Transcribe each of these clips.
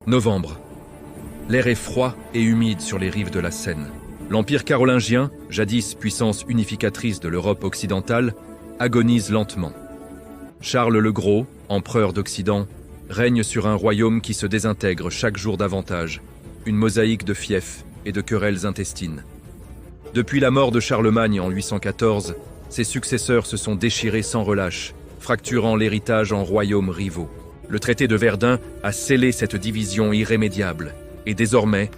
Novembre. L'air est froid et humide sur les rives de la Seine. L'Empire carolingien, jadis puissance unificatrice de l'Europe occidentale, agonise lentement. Charles le Gros, empereur d'Occident, règne sur un royaume qui se désintègre chaque jour davantage, une mosaïque de fiefs et de querelles intestines. Depuis la mort de Charlemagne en 814, ses successeurs se sont déchirés sans relâche, fracturant l'héritage en royaumes rivaux. Le traité de Verdun a scellé cette division irrémédiable, et désormais,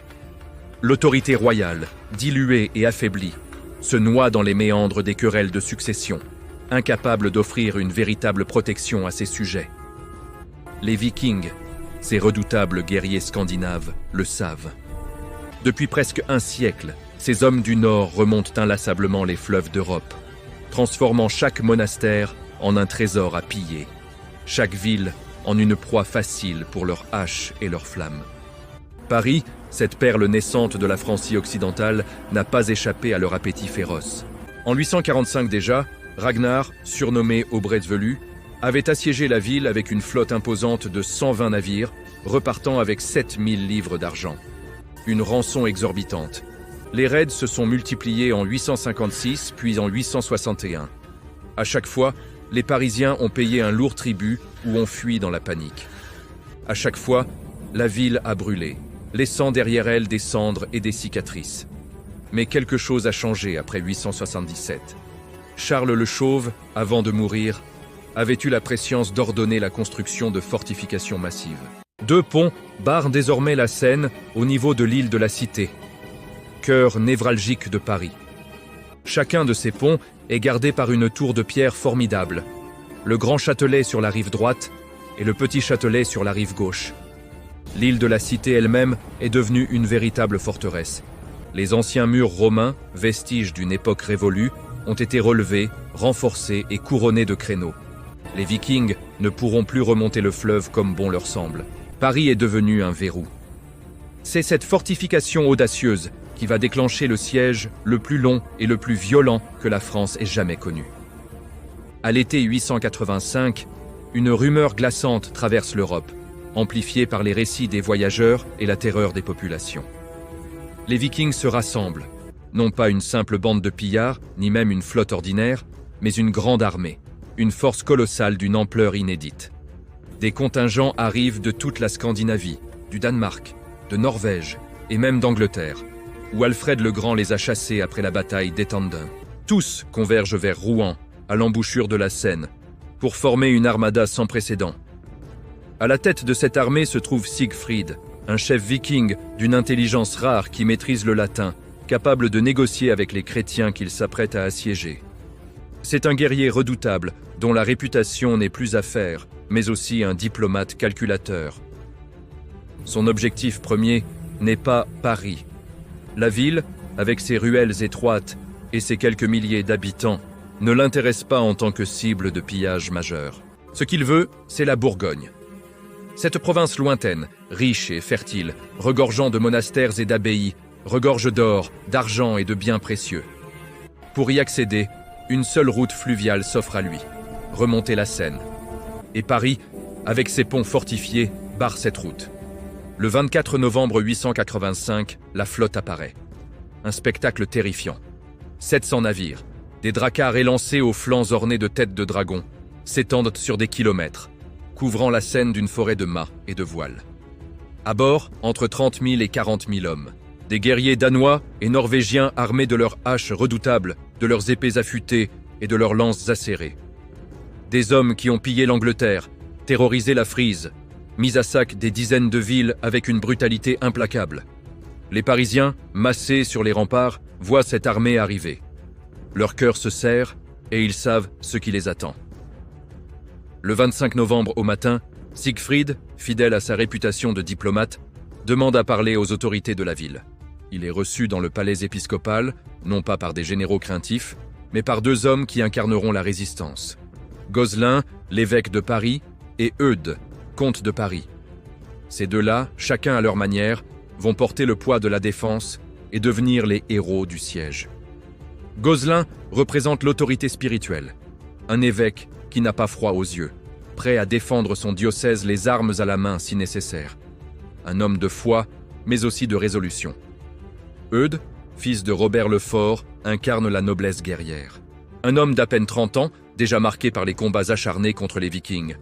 l'autorité royale, diluée et affaiblie, se noie dans les méandres des querelles de succession, incapable d'offrir une véritable protection à ses sujets. Les Vikings, ces redoutables guerriers scandinaves, le savent. Depuis presque un siècle, ces hommes du Nord remontent inlassablement les fleuves d'Europe, transformant chaque monastère en un trésor à piller, chaque ville en une proie facile pour leurs haches et leurs flammes. Paris, cette perle naissante de la Francie occidentale, n'a pas échappé à leur appétit féroce. En 845 déjà, Ragnar, surnommé Aubrey Velu, avait assiégé la ville avec une flotte imposante de 120 navires, repartant avec 7000 livres d'argent. Une rançon exorbitante. Les raids se sont multipliés en 856 puis en 861. À chaque fois, les Parisiens ont payé un lourd tribut ou ont fui dans la panique. À chaque fois, la ville a brûlé, laissant derrière elle des cendres et des cicatrices. Mais quelque chose a changé après 877. Charles le Chauve, avant de mourir, avait eu la prescience d'ordonner la construction de fortifications massives. 2 ponts barrent désormais la Seine au niveau de l'île de la Cité, cœur névralgique de Paris. Chacun de ces ponts est gardé par une tour de pierre formidable, le grand Châtelet sur la rive droite et le petit Châtelet sur la rive gauche. L'île de la Cité elle-même est devenue une véritable forteresse. Les anciens murs romains, vestiges d'une époque révolue, ont été relevés, renforcés et couronnés de créneaux. Les Vikings ne pourront plus remonter le fleuve comme bon leur semble. Paris est devenu un verrou. C'est cette fortification audacieuse qui va déclencher le siège le plus long et le plus violent que la France ait jamais connu. À l'été 885, une rumeur glaçante traverse l'Europe, amplifiée par les récits des voyageurs et la terreur des populations. Les Vikings se rassemblent, non pas une simple bande de pillards, ni même une flotte ordinaire, mais une grande armée, une force colossale d'une ampleur inédite. Des contingents arrivent de toute la Scandinavie, du Danemark, de Norvège et même d'Angleterre, où Alfred le Grand les a chassés après la bataille d'Étendun. Tous convergent vers Rouen, à l'embouchure de la Seine, pour former une armada sans précédent. À la tête de cette armée se trouve Siegfried, un chef viking d'une intelligence rare qui maîtrise le latin, capable de négocier avec les chrétiens qu'il s'apprête à assiéger. C'est un guerrier redoutable, dont la réputation n'est plus à faire, mais aussi un diplomate calculateur. Son objectif premier n'est pas Paris. La ville, avec ses ruelles étroites et ses quelques milliers d'habitants, ne l'intéresse pas en tant que cible de pillage majeur. Ce qu'il veut, c'est la Bourgogne. Cette province lointaine, riche et fertile, regorgeant de monastères et d'abbayes, regorge d'or, d'argent et de biens précieux. Pour y accéder, une seule route fluviale s'offre à lui, remonter la Seine. Et Paris, avec ses ponts fortifiés, barre cette route. Le 24 novembre 885, la flotte apparaît. Un spectacle terrifiant. 700 navires, des dracars élancés aux flancs ornés de têtes de dragon, s'étendent sur des kilomètres, couvrant la Seine d'une forêt de mâts et de voiles. À bord, entre 30 000 et 40 000 hommes. Des guerriers danois et norvégiens armés de leurs haches redoutables, de leurs épées affûtées et de leurs lances acérées. Des hommes qui ont pillé l'Angleterre, terrorisé la Frise, mis à sac des dizaines de villes avec une brutalité implacable. Les Parisiens, massés sur les remparts, voient cette armée arriver. Leur cœur se serre et ils savent ce qui les attend. Le 25 novembre au matin, Siegfried, fidèle à sa réputation de diplomate, demande à parler aux autorités de la ville. Il est reçu dans le palais épiscopal, non pas par des généraux craintifs, mais par 2 hommes qui incarneront la résistance. Gozlin, l'évêque de Paris, et Eudes, comte de Paris. Ces 2-là, chacun à leur manière, vont porter le poids de la défense et devenir les héros du siège. Gozlin représente l'autorité spirituelle, un évêque qui n'a pas froid aux yeux, prêt à défendre son diocèse les armes à la main si nécessaire. un homme de foi, mais aussi de résolution. Eudes, fils de Robert le Fort, incarne la noblesse guerrière. Un homme d'à peine 30 ans, déjà marqué par les combats acharnés contre les Vikings.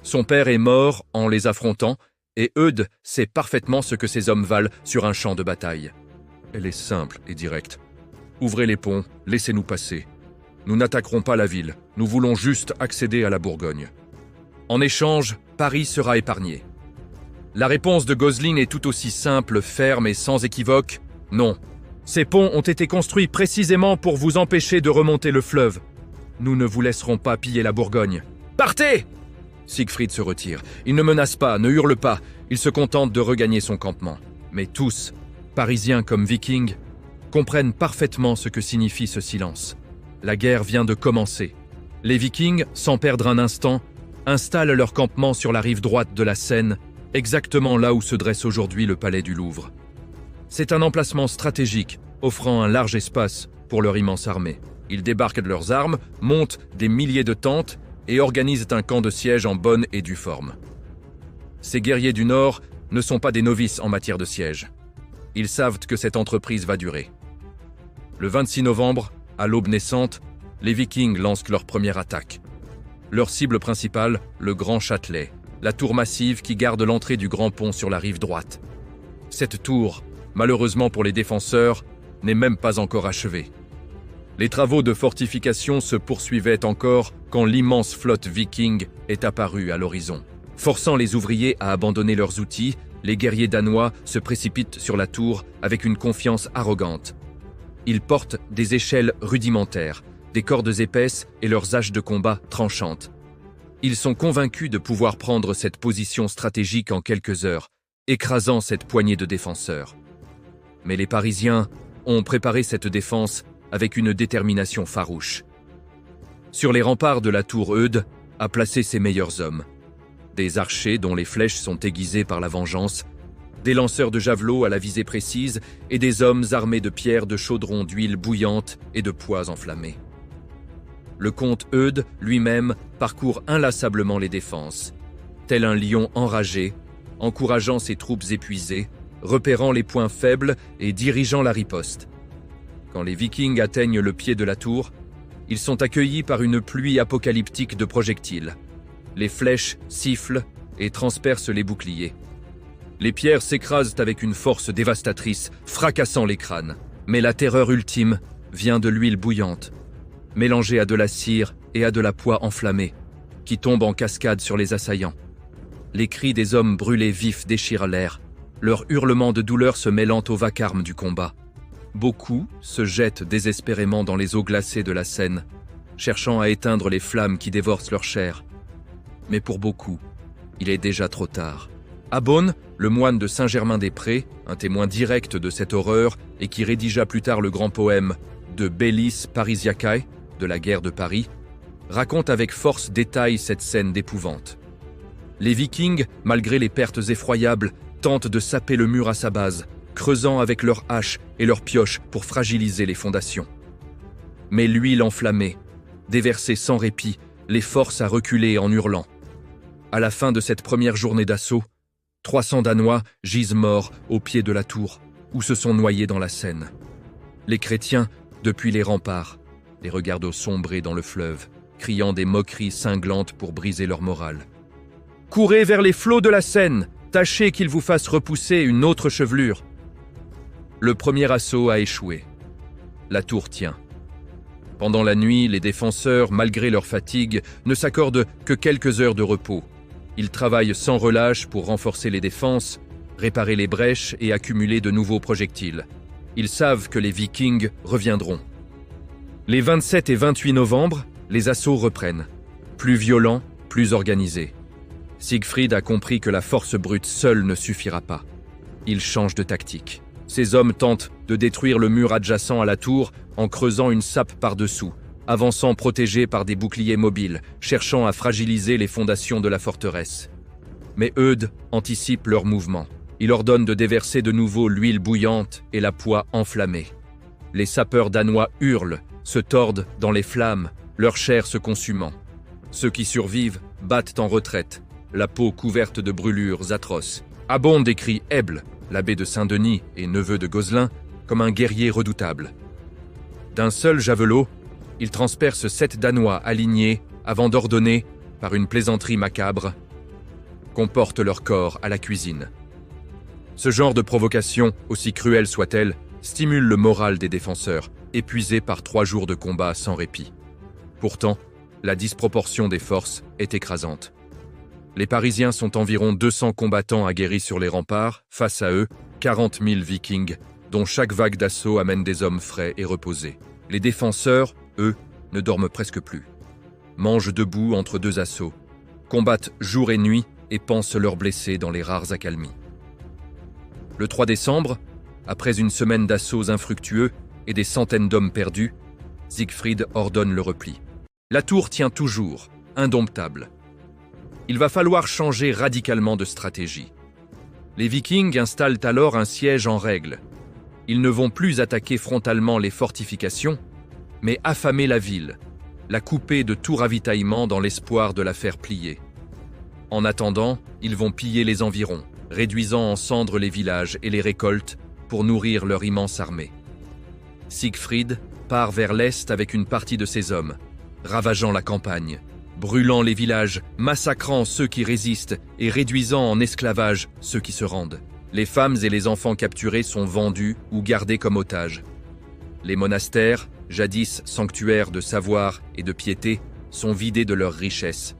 Son père est mort en les affrontant, et Eudes sait parfaitement ce que ces hommes valent sur un champ de bataille. Elle est simple et directe. Ouvrez les ponts, laissez-nous passer. Nous n'attaquerons pas la ville, nous voulons juste accéder à la Bourgogne. En échange, Paris sera épargné. La réponse de Gozlin est tout aussi simple, ferme et sans équivoque. Non. Ces ponts ont été construits précisément pour vous empêcher de remonter le fleuve. Nous ne vous laisserons pas piller la Bourgogne. Partez! Siegfried se retire. Il ne menace pas, ne hurle pas. Il se contente de regagner son campement. Mais tous, Parisiens comme Vikings, comprennent parfaitement ce que signifie ce silence. La guerre vient de commencer. Les Vikings, sans perdre un instant, installent leur campement sur la rive droite de la Seine, exactement là où se dresse aujourd'hui le palais du Louvre. C'est un emplacement stratégique, offrant un large espace pour leur immense armée. Ils débarquent de leurs armes, montent des milliers de tentes et organisent un camp de siège en bonne et due forme. Ces guerriers du Nord ne sont pas des novices en matière de siège. Ils savent que cette entreprise va durer. Le 26 novembre, à l'aube naissante, les Vikings lancent leur première attaque. Leur cible principale, le Grand Châtelet, la tour massive qui garde l'entrée du Grand Pont sur la rive droite. Cette tour, malheureusement pour les défenseurs, n'est même pas encore achevée. Les travaux de fortification se poursuivaient encore quand l'immense flotte viking est apparue à l'horizon. Forçant les ouvriers à abandonner leurs outils, les guerriers danois se précipitent sur la tour avec une confiance arrogante. Ils portent des échelles rudimentaires, des cordes épaisses et leurs haches de combat tranchantes. Ils sont convaincus de pouvoir prendre cette position stratégique en quelques heures, écrasant cette poignée de défenseurs. Mais les Parisiens ont préparé cette défense avec une détermination farouche. Sur les remparts de la tour Eudes a placé ses meilleurs hommes. Des archers dont les flèches sont aiguisées par la vengeance, des lanceurs de javelots à la visée précise et des hommes armés de pierres, de chaudrons, d'huile bouillante et de poix enflammés. Le comte Eudes lui-même parcourt inlassablement les défenses, tel un lion enragé, encourageant ses troupes épuisées, repérant les points faibles et dirigeant la riposte. Quand les Vikings atteignent le pied de la tour, ils sont accueillis par une pluie apocalyptique de projectiles. Les flèches sifflent et transpercent les boucliers. Les pierres s'écrasent avec une force dévastatrice, fracassant les crânes. Mais la terreur ultime vient de l'huile bouillante, mélangée à de la cire et à de la poix enflammée, qui tombe en cascade sur les assaillants. Les cris des hommes brûlés vifs déchirent l'air, leurs hurlements de douleur se mêlant au vacarme du combat. Beaucoup se jettent désespérément dans les eaux glacées de la Seine, cherchant à éteindre les flammes qui dévorent leur chair. Mais pour beaucoup, il est déjà trop tard. À Beaune, le moine de Saint-Germain-des-Prés, un témoin direct de cette horreur et qui rédigea plus tard le grand poème de Bellis Parisiacae, de la guerre de Paris, raconte avec force détail cette scène d'épouvante. Les Vikings, malgré les pertes effroyables, tentent de saper le mur à sa base, creusant avec leurs haches et leurs pioches pour fragiliser les fondations. Mais l'huile enflammée, déversée sans répit, les force à reculer en hurlant. À la fin de cette première journée d'assaut, 300 Danois gisent morts au pied de la tour, ou se sont noyés dans la Seine. Les chrétiens, depuis les remparts, les regardent sombrer dans le fleuve, criant des moqueries cinglantes pour briser leur morale. « Courez vers les flots de la Seine, tâchez qu'ils vous fassent repousser une autre chevelure. » Le premier assaut a échoué. La tour tient. Pendant la nuit, les défenseurs, malgré leur fatigue, ne s'accordent que quelques heures de repos. Ils travaillent sans relâche pour renforcer les défenses, réparer les brèches et accumuler de nouveaux projectiles. Ils savent que les Vikings reviendront. Les 27 et 28 novembre, les assauts reprennent. Plus violents, plus organisés. Siegfried a compris que la force brute seule ne suffira pas. Il change de tactique. Ses hommes tentent de détruire le mur adjacent à la tour en creusant une sape par-dessous, avançant protégés par des boucliers mobiles, cherchant à fragiliser les fondations de la forteresse. Mais Eudes anticipe leur mouvement. Il ordonne de déverser de nouveau l'huile bouillante et la poix enflammée. Les sapeurs danois hurlent, se tordent dans les flammes, leur chair se consumant. Ceux qui survivent battent en retraite, la peau couverte de brûlures atroces. Abon décrit Eble, l'abbé de Saint-Denis et neveu de Gozlin, comme un guerrier redoutable. D'un seul javelot, il transperce 7 Danois alignés avant d'ordonner, par une plaisanterie macabre, qu'on porte leur corps à la cuisine. Ce genre de provocation, aussi cruelle soit-elle, stimule le moral des défenseurs, épuisés par 3 jours de combat sans répit. Pourtant, la disproportion des forces est écrasante. Les Parisiens sont environ 200 combattants aguerris sur les remparts, face à eux, 40 000 vikings, dont chaque vague d'assaut amène des hommes frais et reposés. Les défenseurs, eux, ne dorment presque plus. Mangent debout entre 2 assauts, combattent jour et nuit et pansent leurs blessés dans les rares accalmies. Le 3 décembre, après une semaine d'assauts infructueux et des centaines d'hommes perdus, Siegfried ordonne le repli. La tour tient toujours, indomptable. Il va falloir changer radicalement de stratégie. Les Vikings installent alors un siège en règle. Ils ne vont plus attaquer frontalement les fortifications, mais affamer la ville, la couper de tout ravitaillement dans l'espoir de la faire plier. En attendant, ils vont piller les environs, réduisant en cendres les villages et les récoltes pour nourrir leur immense armée. Siegfried part vers l'est avec une partie de ses hommes, ravageant la campagne, brûlant les villages, massacrant ceux qui résistent et réduisant en esclavage ceux qui se rendent. Les femmes et les enfants capturés sont vendus ou gardés comme otages. Les monastères, jadis sanctuaires de savoir et de piété, sont vidés de leurs richesses.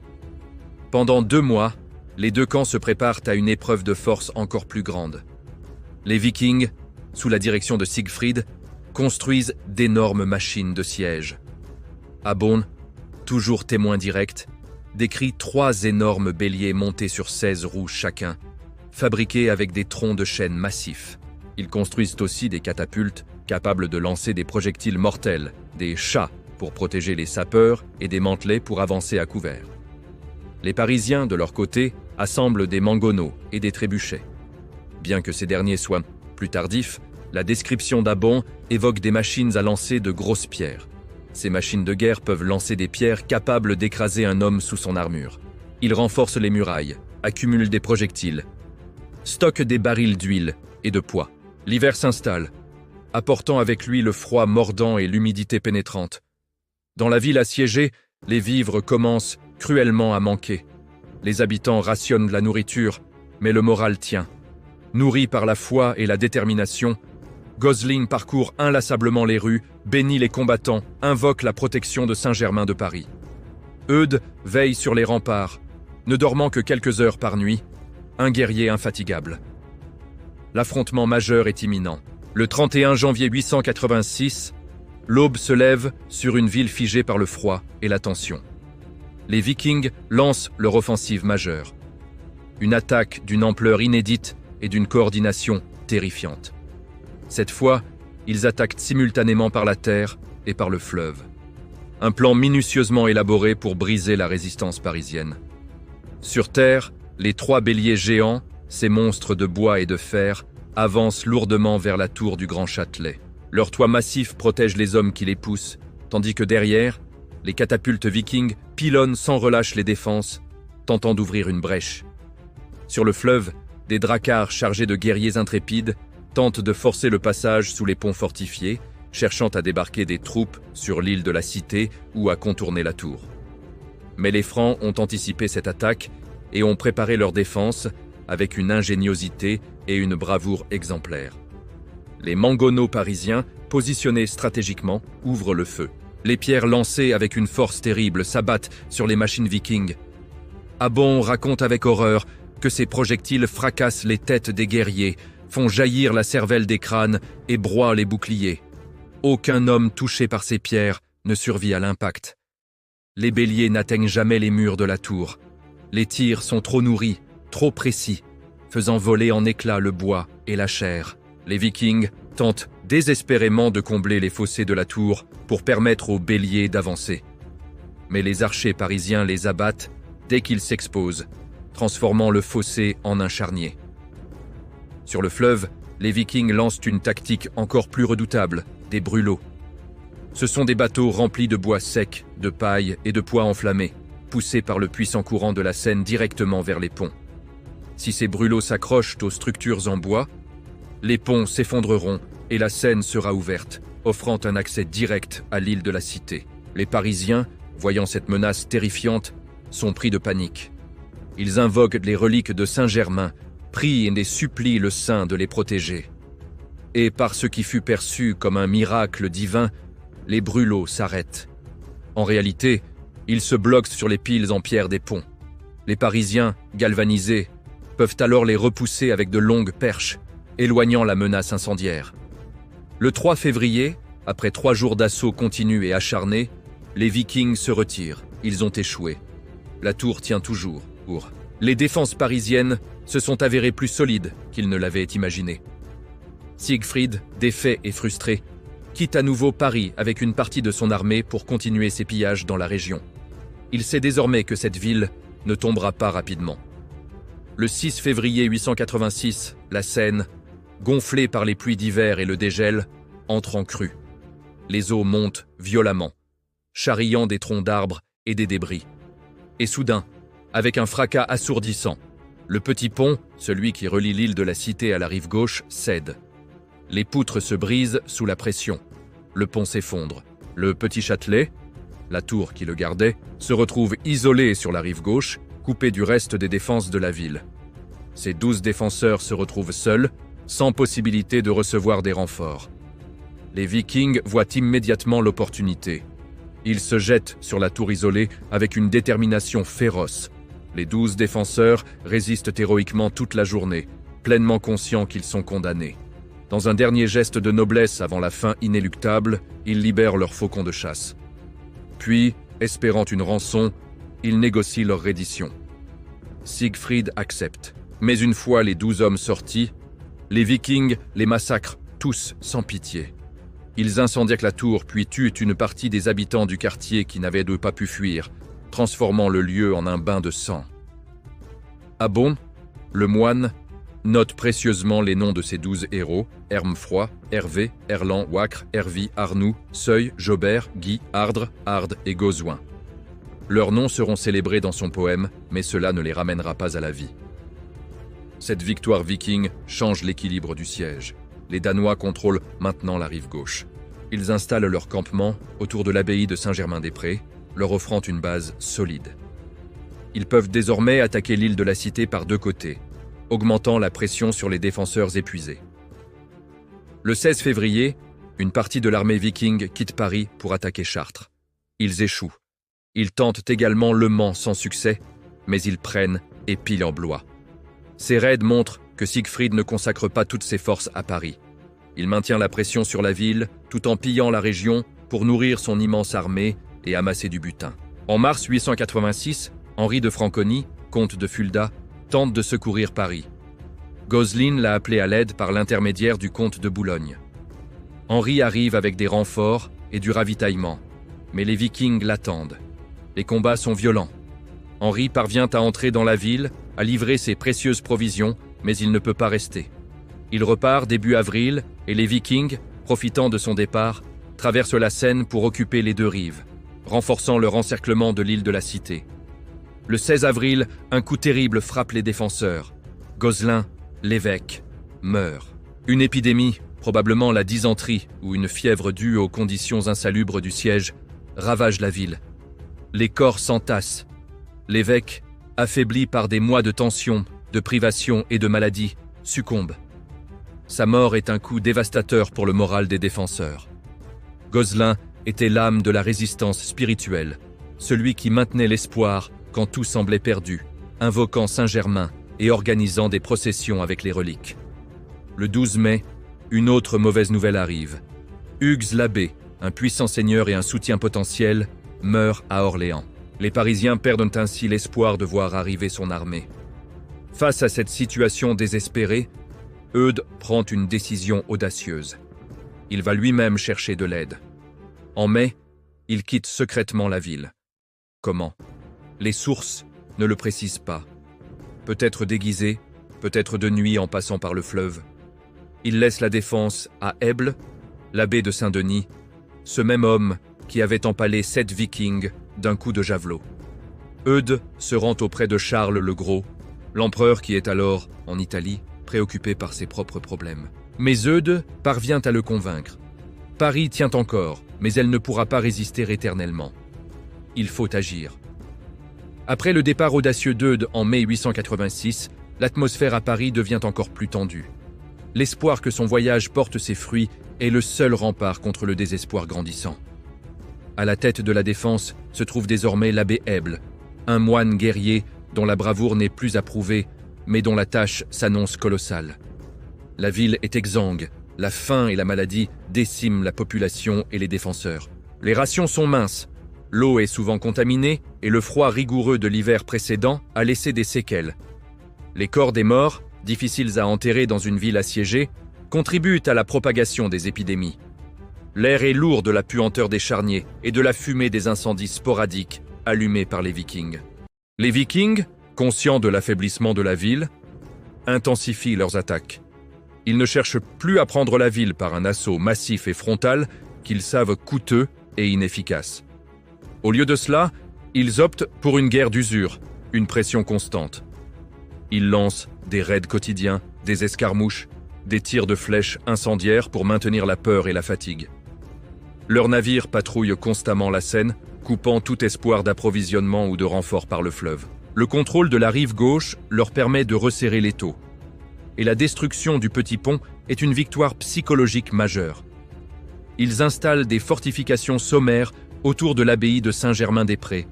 Pendant 2 mois, les 2 camps se préparent à une épreuve de force encore plus grande. Les Vikings, sous la direction de Siegfried, construisent d'énormes machines de siège. Abon, toujours témoin direct, décrit 3 énormes béliers montés sur 16 roues chacun, fabriqués avec des troncs de chêne massifs. Ils construisent aussi des catapultes capables de lancer des projectiles mortels, des chats pour protéger les sapeurs et des mantelets pour avancer à couvert. Les Parisiens, de leur côté, assemblent des mangonneaux et des trébuchets. Bien que ces derniers soient plus tardifs, la description d'Abon évoque des machines à lancer de grosses pierres. Ces machines de guerre peuvent lancer des pierres capables d'écraser un homme sous son armure. Ils renforcent les murailles, accumulent des projectiles, stockent des barils d'huile et de poids. L'hiver s'installe, apportant avec lui le froid mordant et l'humidité pénétrante. Dans la ville assiégée, les vivres commencent cruellement à manquer. Les habitants rationnent la nourriture, mais le moral tient. Nourri par la foi et la détermination, Gozlin parcourt inlassablement les rues, bénit les combattants, invoque la protection de Saint-Germain de Paris. Eudes veille sur les remparts, ne dormant que quelques heures par nuit, un guerrier infatigable. L'affrontement majeur est imminent. Le 31 janvier 886, l'aube se lève sur une ville figée par le froid et la tension. Les Vikings lancent leur offensive majeure. Une attaque d'une ampleur inédite et d'une coordination terrifiante. Cette fois, ils attaquent simultanément par la terre et par le fleuve. Un plan minutieusement élaboré pour briser la résistance parisienne. Sur terre, les 3 béliers géants, ces monstres de bois et de fer, avancent lourdement vers la tour du Grand Châtelet. Leur toit massif protège les hommes qui les poussent, tandis que derrière, les catapultes vikings pilonnent sans relâche les défenses, tentant d'ouvrir une brèche. Sur le fleuve, des dracars chargés de guerriers intrépides tentent de forcer le passage sous les ponts fortifiés, cherchant à débarquer des troupes sur l'île de la Cité ou à contourner la tour. Mais les Francs ont anticipé cette attaque et ont préparé leur défense avec une ingéniosité et une bravoure exemplaires. Les mangonneaux parisiens, positionnés stratégiquement, ouvrent le feu. Les pierres lancées avec une force terrible s'abattent sur les machines vikings. Abon raconte avec horreur que ces projectiles fracassent les têtes des guerriers, font jaillir la cervelle des crânes et broient les boucliers. Aucun homme touché par ces pierres ne survit à l'impact. Les béliers n'atteignent jamais les murs de la tour. Les tirs sont trop nourris, trop précis, faisant voler en éclats le bois et la chair. Les Vikings tentent désespérément de combler les fossés de la tour pour permettre aux béliers d'avancer. Mais les archers parisiens les abattent dès qu'ils s'exposent, transformant le fossé en un charnier. Sur le fleuve, les Vikings lancent une tactique encore plus redoutable, des brûlots. Ce sont des bateaux remplis de bois sec, de paille et de pois enflammés, poussés par le puissant courant de la Seine directement vers les ponts. Si ces brûlots s'accrochent aux structures en bois, les ponts s'effondreront et la Seine sera ouverte, offrant un accès direct à l'île de la Cité. Les Parisiens, voyant cette menace terrifiante, sont pris de panique. Ils invoquent les reliques de Saint-Germain, prient et supplient le saint de les protéger. Et par ce qui fut perçu comme un miracle divin, les brûlots s'arrêtent. En réalité, ils se bloquent sur les piles en pierre des ponts. Les Parisiens, galvanisés, peuvent alors les repousser avec de longues perches, éloignant la menace incendiaire. Le 3 février, après 3 jours d'assaut continu et acharné, les Vikings se retirent. Ils ont échoué. La tour tient toujours. Les défenses parisiennes se sont avérées plus solides qu'ils ne l'avaient imaginé. Siegfried, défait et frustré, quitte à nouveau Paris avec une partie de son armée pour continuer ses pillages dans la région. Il sait désormais que cette ville ne tombera pas rapidement. Le 6 février 886, la Seine, gonflée par les pluies d'hiver et le dégel, entre en crue. Les eaux montent violemment, charriant des troncs d'arbres et des débris. Et soudain, avec un fracas assourdissant, le petit pont, celui qui relie l'île de la Cité à la rive gauche, cède. Les poutres se brisent sous la pression. Le pont s'effondre. Le petit Châtelet, la tour qui le gardait, se retrouve isolé sur la rive gauche, coupé du reste des défenses de la ville. Ces 12 défenseurs se retrouvent seuls, sans possibilité de recevoir des renforts. Les Vikings voient immédiatement l'opportunité. Ils se jettent sur la tour isolée avec une détermination féroce. Les 12 défenseurs résistent héroïquement toute la journée, pleinement conscients qu'ils sont condamnés. Dans un dernier geste de noblesse avant la fin inéluctable, ils libèrent leur faucon de chasse. Puis, espérant une rançon, ils négocient leur reddition. Siegfried accepte. Mais une fois les 12 hommes sortis, les Vikings les massacrent tous sans pitié. Ils incendiaient la tour puis tuent une partie des habitants du quartier qui n'avaient pas pu fuir, transformant le lieu en un bain de sang. Abon, le moine, note précieusement les noms de ces 12 héros, Hermfroy, Hervé, Erland, Wacre, Hervy, Arnoux, Seuil, Jobert, Guy, Ardre, Arde et Gauzoin. Leurs noms seront célébrés dans son poème, mais cela ne les ramènera pas à la vie. Cette victoire viking change l'équilibre du siège. Les Danois contrôlent maintenant la rive gauche. Ils installent leur campement autour de l'abbaye de Saint-Germain-des-Prés, leur offrant une base solide. Ils peuvent désormais attaquer l'île de la Cité par 2 côtés, augmentant la pression sur les défenseurs épuisés. Le 16 février, une partie de l'armée viking quitte Paris pour attaquer Chartres. Ils échouent. Ils tentent également Le Mans sans succès, mais ils prennent et pillent en Blois. Ces raids montrent que Siegfried ne consacre pas toutes ses forces à Paris. Il maintient la pression sur la ville, tout en pillant la région pour nourrir son immense armée et amasser du butin. En mars 886, Henri de Franconie, comte de Fulda, tente de secourir Paris. Goselin l'a appelé à l'aide par l'intermédiaire du comte de Boulogne. Henri arrive avec des renforts et du ravitaillement, mais les Vikings l'attendent. Les combats sont violents. Henri parvient à entrer dans la ville, à livrer ses précieuses provisions, mais il ne peut pas rester. Il repart début avril et les Vikings, profitant de son départ, traversent la Seine pour occuper les 2 rives, renforçant leur encerclement de l'île de la Cité. Le 16 avril, un coup terrible frappe les défenseurs. Goselin, l'évêque, meurt. Une épidémie, probablement la dysenterie ou une fièvre due aux conditions insalubres du siège, ravage la ville. Les corps s'entassent. L'évêque, affaibli par des mois de tension, de privation et de maladie, succombe. Sa mort est un coup dévastateur pour le moral des défenseurs. Goselin était l'âme de la résistance spirituelle, celui qui maintenait l'espoir quand tout semblait perdu, invoquant Saint-Germain et organisant des processions avec les reliques. Le 12 mai, une autre mauvaise nouvelle arrive. Hugues l'abbé, un puissant seigneur et un soutien potentiel, meurt à Orléans. Les Parisiens perdent ainsi l'espoir de voir arriver son armée. Face à cette situation désespérée, Eudes prend une décision audacieuse. Il va lui-même chercher de l'aide. En mai, il quitte secrètement la ville. Comment ? Les sources ne le précisent pas. Peut-être déguisé, peut-être de nuit en passant par le fleuve. Il laisse la défense à Èble, l'abbé de Saint-Denis, ce même homme qui avait empalé 7 Vikings d'un coup de javelot. Eudes se rend auprès de Charles le Gros, L'empereur qui est alors en Italie, préoccupé par ses propres problèmes. Mais Eudes parvient à le convaincre. Paris tient encore, mais elle ne pourra pas résister éternellement. Il faut agir. Après le départ audacieux d'Eudes en mai 886, l'atmosphère à Paris devient encore plus tendue. L'espoir que son voyage porte ses fruits est le seul rempart contre le désespoir grandissant. À la tête de la défense se trouve désormais l'abbé Èble, un moine guerrier dont la bravoure n'est plus approuvée, mais dont la tâche s'annonce colossale. La ville est exsangue, la faim et la maladie déciment la population et les défenseurs. Les rations sont minces, l'eau est souvent contaminée et le froid rigoureux de l'hiver précédent a laissé des séquelles. Les corps des morts, difficiles à enterrer dans une ville assiégée, contribuent à la propagation des épidémies. L'air est lourd de la puanteur des charniers et de la fumée des incendies sporadiques allumés par les Vikings. Les Vikings, conscients de l'affaiblissement de la ville, intensifient leurs attaques. Ils ne cherchent plus à prendre la ville par un assaut massif et frontal qu'ils savent coûteux et inefficace. Au lieu de cela, ils optent pour une guerre d'usure, une pression constante. Ils lancent des raids quotidiens, des escarmouches, des tirs de flèches incendiaires pour maintenir la peur et la fatigue. Leurs navires patrouillent constamment la Seine, coupant tout espoir d'approvisionnement ou de renfort par le fleuve. Le contrôle de la rive gauche leur permet de resserrer l'étau. Et la destruction du petit pont est une victoire psychologique majeure. Ils installent des fortifications sommaires autour de l'abbaye de Saint-Germain-des-Prés,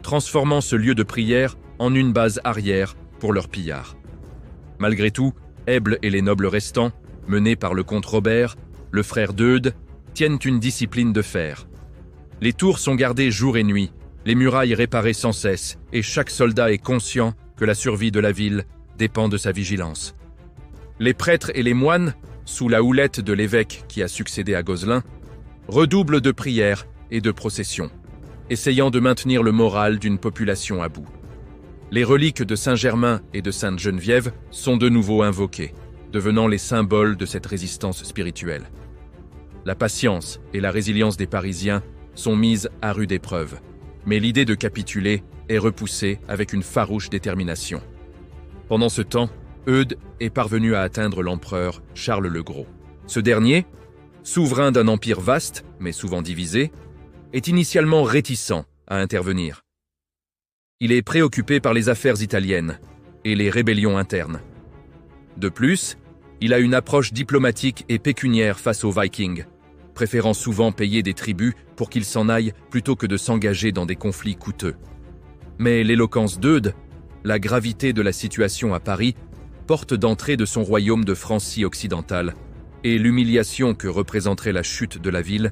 transformant ce lieu de prière en une base arrière pour leurs pillards. Malgré tout, Èble et les nobles restants, menés par le comte Robert, le frère d'Eudes, tiennent une discipline de fer. Les tours sont gardées jour et nuit, les murailles réparées sans cesse, et chaque soldat est conscient que la survie de la ville dépend de sa vigilance. Les prêtres et les moines, sous la houlette de l'évêque qui a succédé à Gozlin, redoublent de prières et de processions, essayant de maintenir le moral d'une population à bout. Les reliques de Saint-Germain et de Sainte-Geneviève sont de nouveau invoquées, devenant les symboles de cette résistance spirituelle. La patience et la résilience des Parisiens sont mises à rude épreuve, mais l'idée de capituler est repoussée avec une farouche détermination. Pendant ce temps, Eudes est parvenu à atteindre l'empereur Charles le Gros. Ce dernier, souverain d'un empire vaste, mais souvent divisé, est initialement réticent à intervenir. Il est préoccupé par les affaires italiennes et les rébellions internes. De plus, il a une approche diplomatique et pécuniaire face aux Vikings, préférant souvent payer des tributs pour qu'ils s'en aillent plutôt que de s'engager dans des conflits coûteux. Mais l'éloquence d'Eudes, la gravité de la situation à Paris, porte d'entrée de son royaume de Francie occidentale, et l'humiliation que représenterait la chute de la ville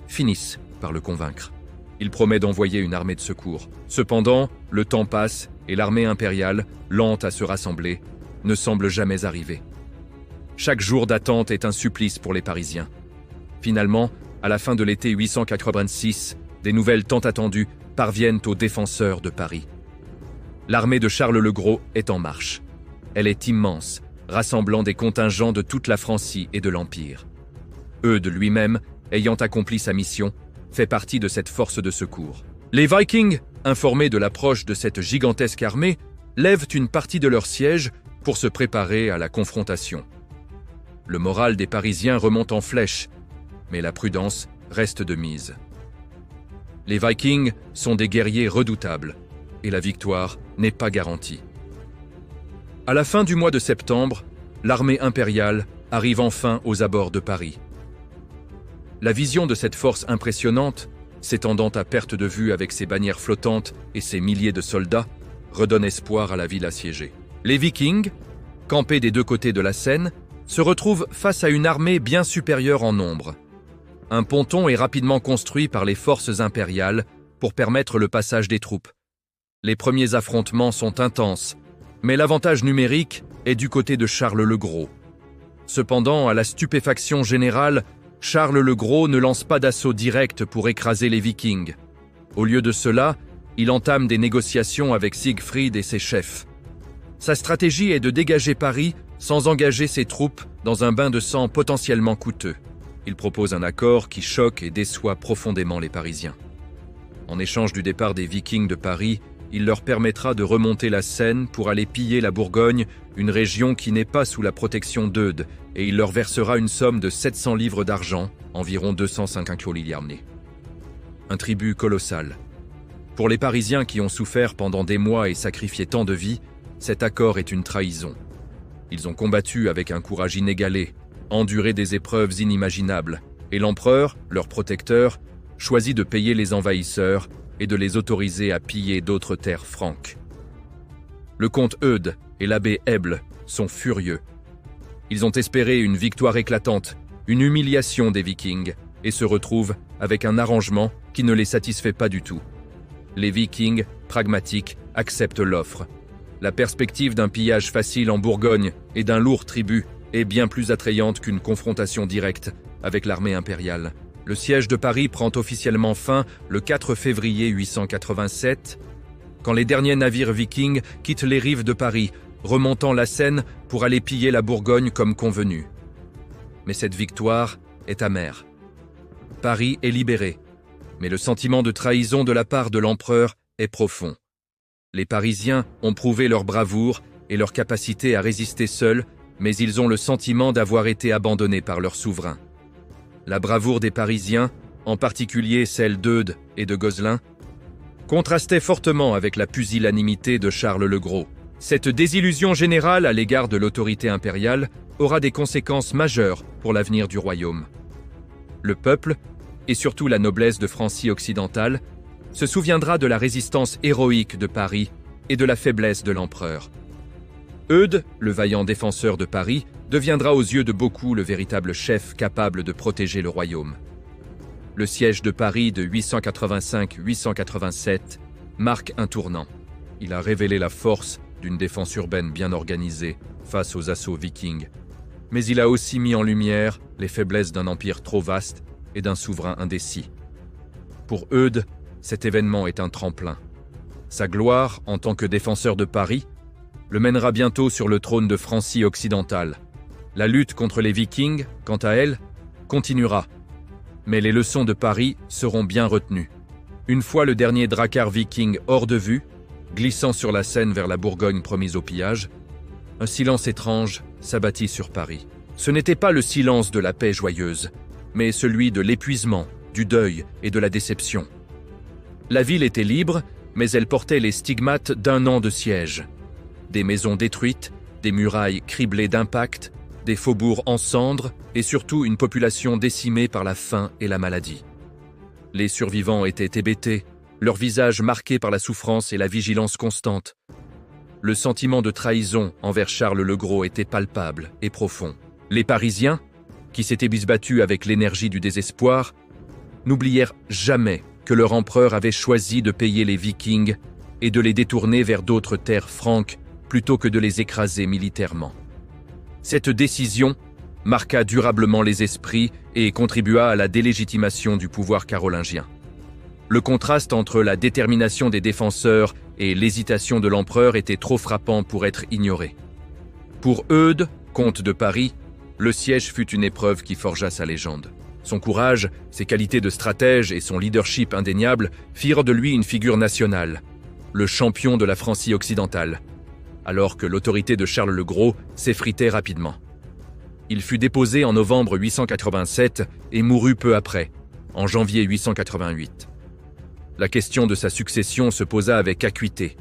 finissent par le convaincre. Il promet d'envoyer une armée de secours. Cependant, le temps passe et l'armée impériale, lente à se rassembler, ne semble jamais arriver. Chaque jour d'attente est un supplice pour les Parisiens. Finalement, à la fin de l'été 886, des nouvelles tant attendues parviennent aux défenseurs de Paris. L'armée de Charles le Gros est en marche. Elle est immense, rassemblant des contingents de toute la Francie et de l'Empire. Eudes lui-même, ayant accompli sa mission, fait partie de cette force de secours. Les Vikings, informés de l'approche de cette gigantesque armée, lèvent une partie de leur siège pour se préparer à la confrontation. Le moral des Parisiens remonte en flèche, mais la prudence reste de mise. Les Vikings sont des guerriers redoutables, et la victoire n'est pas garantie. À la fin du mois de septembre, l'armée impériale arrive enfin aux abords de Paris. La vision de cette force impressionnante, s'étendant à perte de vue avec ses bannières flottantes et ses milliers de soldats, redonne espoir à la ville assiégée. Les Vikings, campés des deux côtés de la Seine, se retrouvent face à une armée bien supérieure en nombre. Un ponton est rapidement construit par les forces impériales pour permettre le passage des troupes. Les premiers affrontements sont intenses, mais l'avantage numérique est du côté de Charles le Gros. Cependant, à la stupéfaction générale, Charles le Gros ne lance pas d'assaut direct pour écraser les Vikings. Au lieu de cela, il entame des négociations avec Siegfried et ses chefs. Sa stratégie est de dégager Paris sans engager ses troupes dans un bain de sang potentiellement coûteux. Il propose un accord qui choque et déçoit profondément les Parisiens. En échange du départ des Vikings de Paris, il leur permettra de remonter la Seine pour aller piller la Bourgogne, une région qui n'est pas sous la protection d'Eudes, et il leur versera une somme de 700 livres d'argent, environ 205 liarnés. Un tribut colossal. Pour les Parisiens qui ont souffert pendant des mois et sacrifié tant de vies, cet accord est une trahison. Ils ont combattu avec un courage inégalé, enduré des épreuves inimaginables, et l'empereur, leur protecteur, choisit de payer les envahisseurs et de les autoriser à piller d'autres terres franques. Le comte Eudes et l'abbé Heble sont furieux. Ils ont espéré une victoire éclatante, une humiliation des Vikings, et se retrouvent avec un arrangement qui ne les satisfait pas du tout. Les Vikings, pragmatiques, acceptent l'offre. La perspective d'un pillage facile en Bourgogne et d'un lourd tribut est bien plus attrayante qu'une confrontation directe avec l'armée impériale. Le siège de Paris prend officiellement fin le 4 février 887, quand les derniers navires vikings quittent les rives de Paris, remontant la Seine pour aller piller la Bourgogne comme convenu. Mais cette victoire est amère. Paris est libéré, mais le sentiment de trahison de la part de l'empereur est profond. Les Parisiens ont prouvé leur bravoure et leur capacité à résister seuls, mais ils ont le sentiment d'avoir été abandonnés par leur souverain. La bravoure des Parisiens, en particulier celle d'Eudes et de Gozlin, contrastait fortement avec la pusillanimité de Charles le Gros. Cette désillusion générale à l'égard de l'autorité impériale aura des conséquences majeures pour l'avenir du royaume. Le peuple, et surtout la noblesse de Francie occidentale, se souviendra de la résistance héroïque de Paris et de la faiblesse de l'empereur. Eudes, le vaillant défenseur de Paris, deviendra aux yeux de beaucoup le véritable chef capable de protéger le royaume. Le siège de Paris de 885-887 marque un tournant. Il a révélé la force d'une défense urbaine bien organisée face aux assauts vikings. Mais il a aussi mis en lumière les faiblesses d'un empire trop vaste et d'un souverain indécis. Pour Eudes, cet événement est un tremplin. Sa gloire, en tant que défenseur de Paris, le mènera bientôt sur le trône de Francie occidentale. La lutte contre les Vikings, quant à elle, continuera. Mais les leçons de Paris seront bien retenues. Une fois le dernier drakkar viking hors de vue, glissant sur la Seine vers la Bourgogne promise au pillage, un silence étrange s'abattit sur Paris. Ce n'était pas le silence de la paix joyeuse, mais celui de l'épuisement, du deuil et de la déception. La ville était libre, mais elle portait les stigmates d'un an de siège. Des maisons détruites, des murailles criblées d'impacts, des faubourgs en cendres et surtout une population décimée par la faim et la maladie. Les survivants étaient hébétés, leurs visages marqués par la souffrance et la vigilance constante. Le sentiment de trahison envers Charles le Gros était palpable et profond. Les Parisiens, qui s'étaient bisbattus avec l'énergie du désespoir, n'oublièrent jamais que leur empereur avait choisi de payer les Vikings et de les détourner vers d'autres terres franques plutôt que de les écraser militairement. Cette décision marqua durablement les esprits et contribua à la délégitimation du pouvoir carolingien. Le contraste entre la détermination des défenseurs et l'hésitation de l'empereur était trop frappant pour être ignoré. Pour Eudes, comte de Paris, le siège fut une épreuve qui forgea sa légende. Son courage, ses qualités de stratège et son leadership indéniable firent de lui une figure nationale, le champion de la Francie occidentale, alors que l'autorité de Charles le Gros s'effritait rapidement. Il fut déposé en novembre 887 et mourut peu après, en janvier 888. La question de sa succession se posa avec acuité.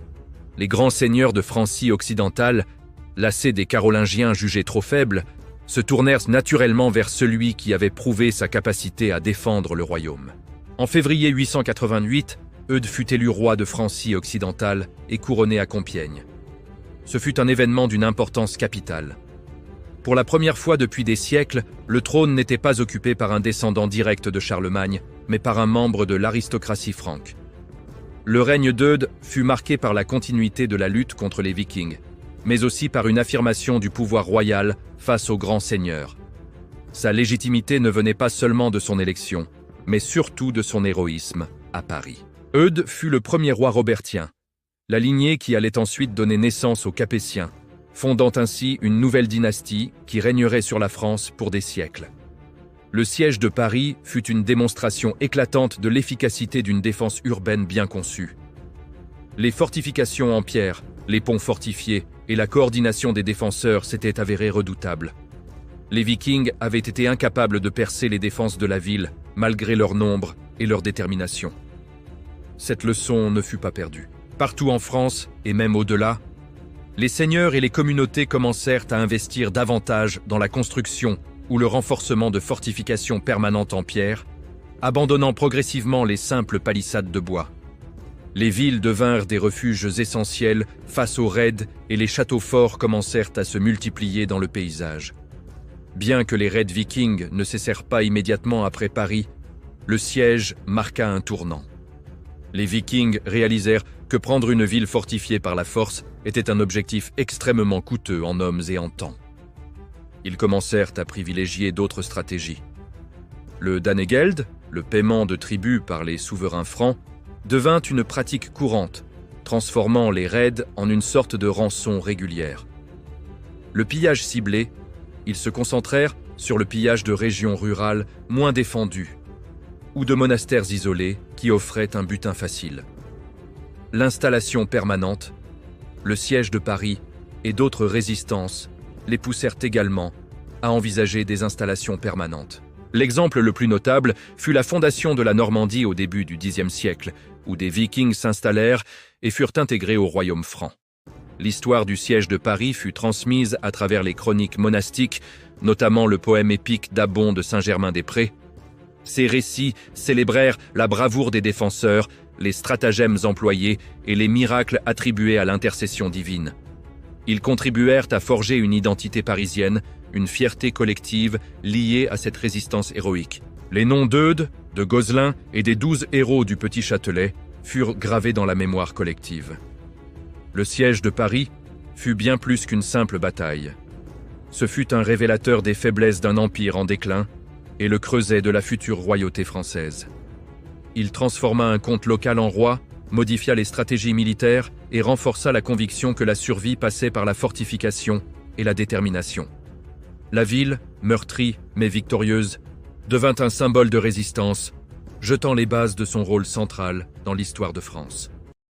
Les grands seigneurs de Francie occidentale, lassés des Carolingiens jugés trop faibles, se tournèrent naturellement vers celui qui avait prouvé sa capacité à défendre le royaume. En février 888, Eudes fut élu roi de Francie occidentale et couronné à Compiègne. Ce fut un événement d'une importance capitale. Pour la première fois depuis des siècles, le trône n'était pas occupé par un descendant direct de Charlemagne, mais par un membre de l'aristocratie franque. Le règne d'Eudes fut marqué par la continuité de la lutte contre les Vikings, mais aussi par une affirmation du pouvoir royal face aux grands seigneurs. Sa légitimité ne venait pas seulement de son élection, mais surtout de son héroïsme à Paris. Eudes fut le premier roi robertien, la lignée qui allait ensuite donner naissance aux Capétiens, fondant ainsi une nouvelle dynastie qui régnerait sur la France pour des siècles. Le siège de Paris fut une démonstration éclatante de l'efficacité d'une défense urbaine bien conçue. Les fortifications en pierre, les ponts fortifiés et la coordination des défenseurs s'étaient avérées redoutables. Les Vikings avaient été incapables de percer les défenses de la ville, malgré leur nombre et leur détermination. Cette leçon ne fut pas perdue. Partout en France, et même au-delà, les seigneurs et les communautés commencèrent à investir davantage dans la construction ou le renforcement de fortifications permanentes en pierre, abandonnant progressivement les simples palissades de bois. Les villes devinrent des refuges essentiels face aux raids et les châteaux forts commencèrent à se multiplier dans le paysage. Bien que les raids vikings ne cessèrent pas immédiatement après Paris, le siège marqua un tournant. Les Vikings réalisèrent que prendre une ville fortifiée par la force était un objectif extrêmement coûteux en hommes et en temps. Ils commencèrent à privilégier d'autres stratégies. Le Danegeld, le paiement de tribut par les souverains francs, devint une pratique courante, transformant les raids en une sorte de rançon régulière. Le pillage ciblé, ils se concentrèrent sur le pillage de régions rurales moins défendues ou de monastères isolés qui offraient un butin facile. L'installation permanente, le siège de Paris et d'autres résistances les poussèrent également à envisager des installations permanentes. L'exemple le plus notable fut la fondation de la Normandie au début du Xe siècle, où des Vikings s'installèrent et furent intégrés au royaume franc. L'histoire du siège de Paris fut transmise à travers les chroniques monastiques, notamment le poème épique d'Abon de Saint-Germain-des-Prés. Ces récits célébrèrent la bravoure des défenseurs, les stratagèmes employés et les miracles attribués à l'intercession divine. Ils contribuèrent à forger une identité parisienne, une fierté collective liée à cette résistance héroïque. Les noms d'Eudes, de Gozlin et des 12 héros du Petit Châtelet furent gravés dans la mémoire collective. Le siège de Paris fut bien plus qu'une simple bataille. Ce fut un révélateur des faiblesses d'un empire en déclin et le creuset de la future royauté française. Il transforma un comte local en roi, modifia les stratégies militaires et renforça la conviction que la survie passait par la fortification et la détermination. La ville, meurtrie mais victorieuse, devint un symbole de résistance, jetant les bases de son rôle central dans l'histoire de France.